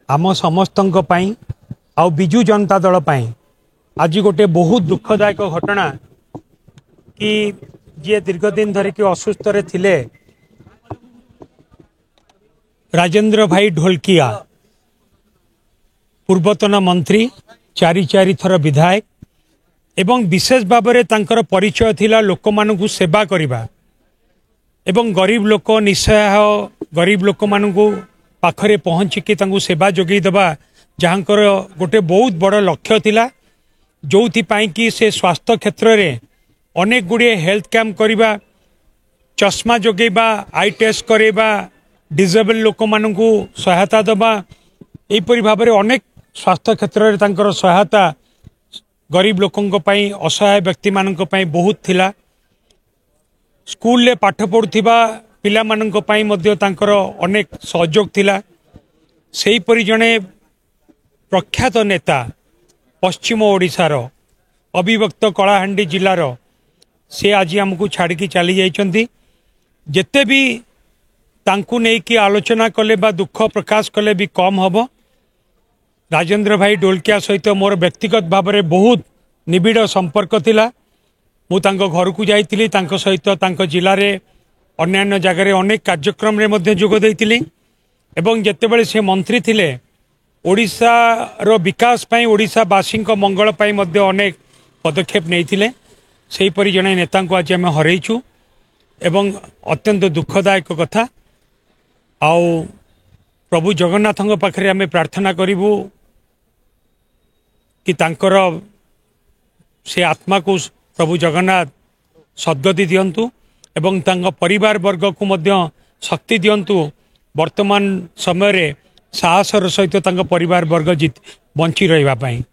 आम समस्त आउ बिजु जनता दल आज गोटे बहुत दुखदायक घटना कि जी दीर्घ दिन धरिक असुस्थ थिले राजेंद्र भाई ढोलकिया पूर्वतन मंत्री चारि चारि थर विधायक एवं विशेष भाव में तांकर परिचय थिला लोक मानकु सेवा करिबा एवं गरीब लोक निस्सहाय गरीब लोक मानकु पाखरे पहुँचिकी तांकु सेवा जोगई देबा जहाँकर गोटे बहुत बड़ लक्ष्य थिला जोथिपाई कि से स्वास्थ्य क्षेत्र में अनेक गुड़िए हेल्थ कैंप करवा चश्मा जोगेबा आई टेस्ट करवा डिजेबल लोक मानकु सहायता देबा एपरि भाव में अनेक स्वास्थ्य क्षेत्र में तांकर सहायता गरीब लोकों पई असहाय व्यक्ति मानक पई बहुत थिला स्कूल ले पाठ पढ़ुथिबा पिला मानक पई मध्य तांकर अनेक सहयोग थिला सेही परि जणे प्रख्यात नेता पश्चिम ओडिशार अविभक्त कलाहांडी जिलार से आज आमको छाड़ी चली जाइछंती जेते भी तांकु नहीं कि आलोचना कले बा दुख प्रकाश कले भी कम हबो। राजेंद्र भाई ढोलकिया सहित मोर व्यक्तिगत भाव में बहुत निबिड़ संपर्क थिला मु तांको घर को जाइतिली तांको सहित तांको जिले रे अन्यान्य जगह अनेक कार्यक्रम रे मध्य जोग देइतिली एवं जेतेबेले से मंत्री थिले ओडिशा रो विकास पई ओडिशावासी मंगल पई मध्य अनेक पदक्षेप नैथिले सेही परि जने नेता को आज आम हरइछु एवं अत्यंत दुखदायक कथा आउ प्रभु जगन्नाथ पाखे आम प्रार्थना करूँ कि तांकर से आत्मा को प्रभु जगन्नाथ सद्गति दियंतु एवं तांको परिवार वर्ग को मध्य शक्ति दियंतु वर्तमान समय रे साहसर सहित तांको परिवार वर्ग बंची रहिबा पई।